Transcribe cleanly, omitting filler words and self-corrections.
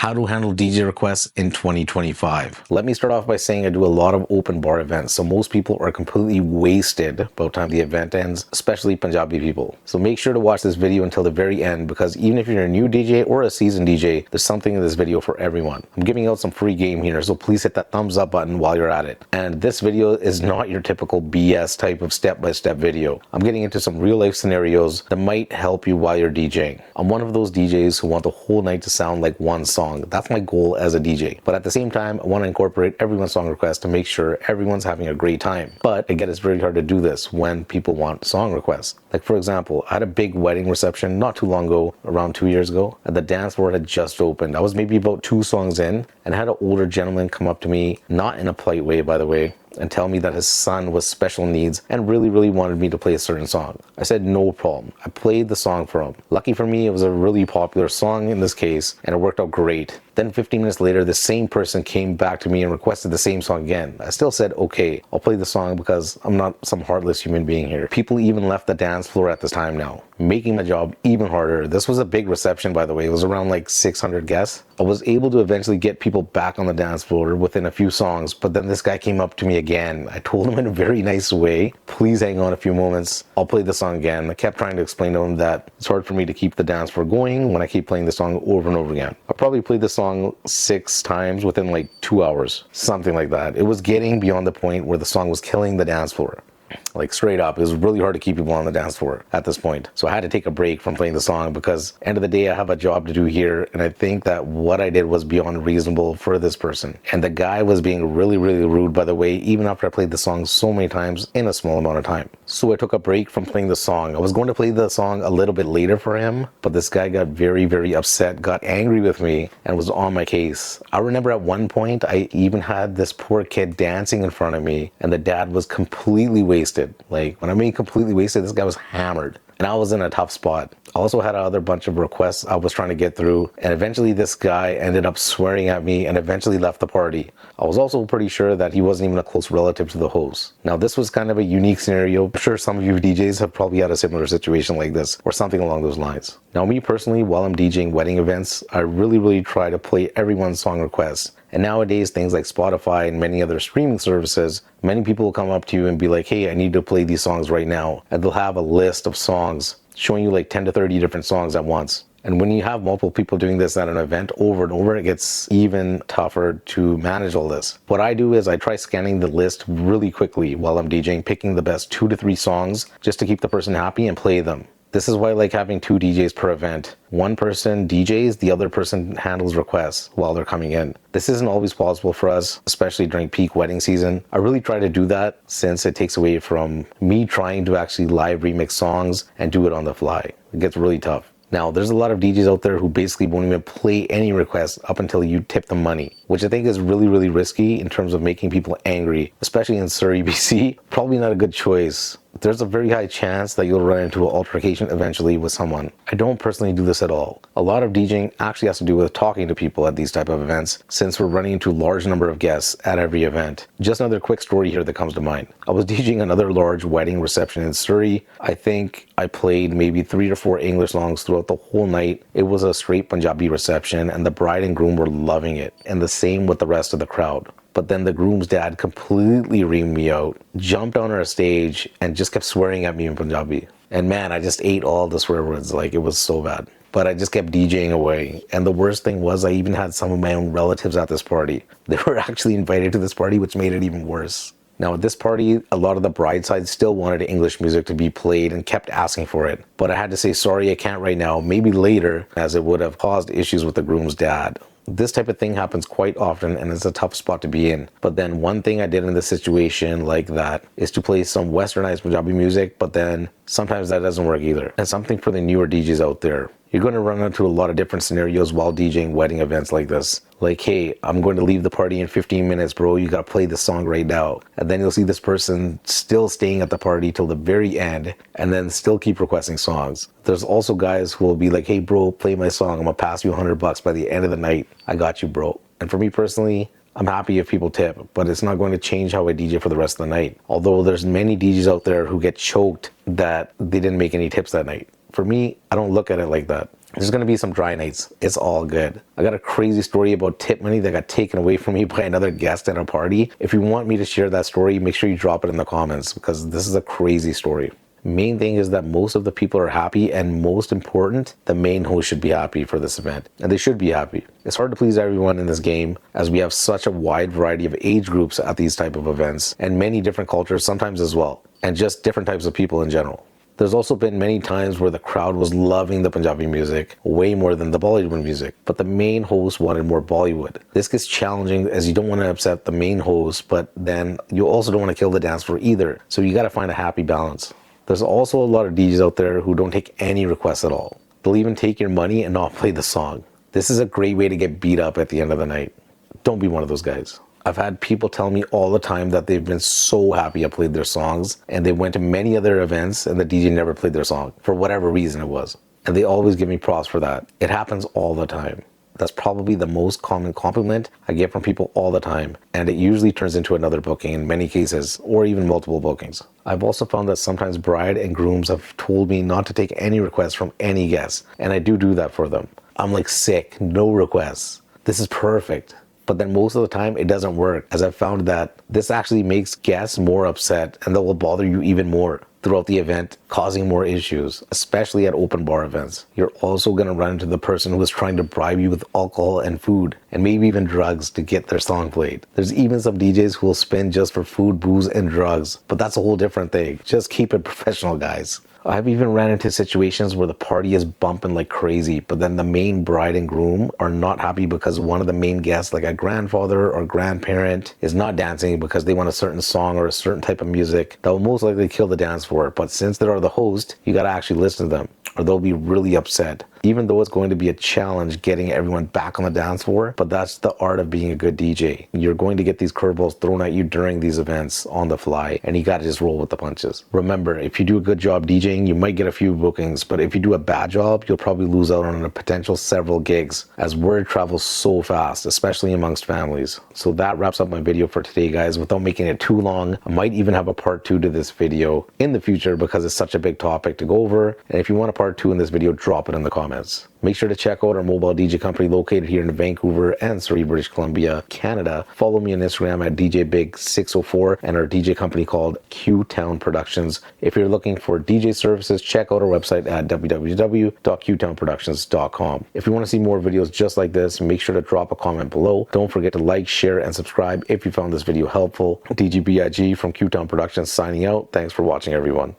how to handle DJ requests in 2025. Let me start off by saying I do a lot of open bar events, so most people are completely wasted by the time the event ends, especially Punjabi people. So make sure to watch this video until the very end, because even if you're a new DJ or a seasoned DJ, there's something in this video for everyone. I'm giving out some free game here, so please hit that thumbs up button while you're at it. And this video is not your typical BS type of step-by-step video. I'm getting into some real-life scenarios that might help you while you're DJing. I'm one of those DJs who want the whole night to sound like one song. That's my goal as a DJ. But at the same time, I want to incorporate everyone's song requests to make sure everyone's having a great time. But again, it's very hard to do this when people want song requests. Like for example, I had a big wedding reception not too long ago, around 2 years ago, and the dance floor had just opened. I was maybe about 2 songs in and had an older gentleman come up to me, not in a polite way, by the way, and tell me that his son was special needs and really wanted me to play a certain song. I said no problem. I played the song for him. Lucky for me, it was a really popular song in this case, and it worked out great. Then 15 minutes later, the same person came back to me and requested the same song again. I still said, okay, I'll play the song because I'm not some heartless human being here. People even left the dance floor at this time now, making my job even harder. This was a big reception, by the way. It was around like 600 guests. I was able to eventually get people back on the dance floor within a few songs, but then this guy came up to me again. I told him in a very nice way, please hang on a few moments. I'll play the song again. I kept trying to explain to him that it's hard for me to keep the dance floor going when I keep playing the song over and over again. I probably played the song 6 times within like 2 hours, something like that. It was getting beyond the point where the song was killing the dance floor. Like straight up, it was really hard to keep people on the dance floor at this point. So I had to take a break from playing the song because end of the day, I have a job to do here. And I think that what I did was beyond reasonable for this person. And the guy was being really rude, by the way, even after I played the song so many times in a small amount of time. So I took a break from playing the song. I was going to play the song a little bit later for him, but this guy got very upset, got angry with me, and was on my case. I remember at one point, I even had this poor kid dancing in front of me, and the dad was completely wasted. Like, when I mean completely wasted, this guy was hammered. And I was in a tough spot. I also had another bunch of requests I was trying to get through, and eventually this guy ended up swearing at me and eventually left the party. I was also pretty sure that he wasn't even a close relative to the host. Now this was kind of a unique scenario. I'm sure some of you DJs have probably had a similar situation like this or something along those lines. Now me personally, while I'm DJing wedding events, I really try to play everyone's song requests. And nowadays, things like Spotify and many other streaming services, many people will come up to you and be like, hey, I need to play these songs right now. And they'll have a list of songs showing you like 10 to 30 different songs at once. And when you have multiple people doing this at an event over and over, it gets even tougher to manage all this. What I do is I try scanning the list really quickly while I'm DJing, picking the best 2 to 3 songs just to keep the person happy and play them. This is why I like having 2 DJs per event. One person DJs, the other person handles requests while they're coming in. This isn't always possible for us, especially during peak wedding season. I really try to do that since it takes away from me trying to actually live remix songs and do it on the fly. It gets really tough. Now, there's a lot of DJs out there who basically won't even play any requests up until you tip them money, which I think is really risky in terms of making people angry, especially in Surrey, BC. Probably not a good choice. There's a very high chance that you'll run into an altercation eventually with someone. I don't personally do this at all. A lot of DJing actually has to do with talking to people at these type of events, since we're running into a large number of guests at every event. Just another quick story here that comes to mind. I was DJing another large wedding reception in Surrey. I think I played maybe 3 or 4 English songs throughout the whole night. It was a straight Punjabi reception, and the bride and groom were loving it, and the same with the rest of the crowd. But then the groom's dad completely reamed me out, jumped on our stage, and just kept swearing at me in Punjabi. And man, I just ate all the swear words. Like, it was so bad. But I just kept DJing away. And the worst thing was I even had some of my own relatives at this party. They were actually invited to this party, which made it even worse. Now at this party, a lot of the bride side still wanted English music to be played and kept asking for it. But I had to say, sorry, I can't right now, maybe later, as it would have caused issues with the groom's dad. This type of thing happens quite often, and it's a tough spot to be in. But then one thing I did in this situation like that is to play some westernized Punjabi music, but then sometimes that doesn't work either. And something for the newer DJs out there. You're going to run into a lot of different scenarios while DJing wedding events like this. Like, hey, I'm going to leave the party in 15 minutes, bro. You got to play this song right now. And then you'll see this person still staying at the party till the very end and then still keep requesting songs. There's also guys who will be like, hey, bro, play my song. I'm going to pass you $100 by the end of the night. I got you, bro. And for me personally, I'm happy if people tip, but it's not going to change how I DJ for the rest of the night. Although there's many DJs out there who get choked that they didn't make any tips that night. For me, I don't look at it like that. There's gonna be some dry nights. It's all good. I got a crazy story about tip money that got taken away from me by another guest at a party. If you want me to share that story, make sure you drop it in the comments because this is a crazy story. Main thing is that most of the people are happy, and most important, the main host should be happy for this event, and they should be happy. It's hard to please everyone in this game as we have such a wide variety of age groups at these type of events and many different cultures sometimes as well, and just different types of people in general. There's also been many times where the crowd was loving the Punjabi music way more than the Bollywood music, but the main host wanted more Bollywood. This gets challenging as you don't want to upset the main host, but then you also don't want to kill the dance floor either. So you got to find a happy balance. There's also a lot of DJs out there who don't take any requests at all. They'll even take your money and not play the song. This is a great way to get beat up at the end of the night. Don't be one of those guys. I've had people tell me all the time that they've been so happy I played their songs, and they went to many other events and the DJ never played their song for whatever reason it was. And they always give me props for that. It happens all the time. That's probably the most common compliment I get from people all the time, and it usually turns into another booking in many cases, or even multiple bookings. I've also found that sometimes bride and grooms have told me not to take any requests from any guests, and I do that for them. I'm like, sick, no requests. This is perfect. But then most of the time it doesn't work, as I've found that this actually makes guests more upset and that will bother you even more throughout the event, causing more issues, especially at open bar events. You're also going to run into the person who is trying to bribe you with alcohol and food, and maybe even drugs to get their song played. There's even some DJs who will spend just for food, booze, and drugs, but that's a whole different thing. Just keep it professional, guys. I've even ran into situations where the party is bumping like crazy, but then the main bride and groom are not happy because one of the main guests, like a grandfather or grandparent, is not dancing because they want a certain song or a certain type of music that will most likely kill the dance floor. But since they are the host, you gotta actually listen to them or they'll be really upset. Even though it's going to be a challenge getting everyone back on the dance floor, but that's the art of being a good DJ. You're going to get these curveballs thrown at you during these events on the fly, and you gotta just roll with the punches. Remember, if you do a good job DJing, you might get a few bookings, but if you do a bad job, you'll probably lose out on a potential several gigs, as word travels so fast, especially amongst families. So that wraps up my video for today, guys. Without making it too long, I might even have a part 2 to this video in the future because it's such a big topic to go over. And if you want a part 2 in this video, drop it in the comments. Make sure to check out our mobile DJ company located here in Vancouver and Surrey, British Columbia, Canada. Follow me on Instagram at DJBig604 and our DJ company called Q-Town Productions. If you're looking for DJ services, check out our website at www.qtownproductions.com. If you want to see more videos just like this, make sure to drop a comment below. Don't forget to like, share, and subscribe if you found this video helpful. DJ BIG from Q-Town Productions signing out. Thanks for watching, everyone.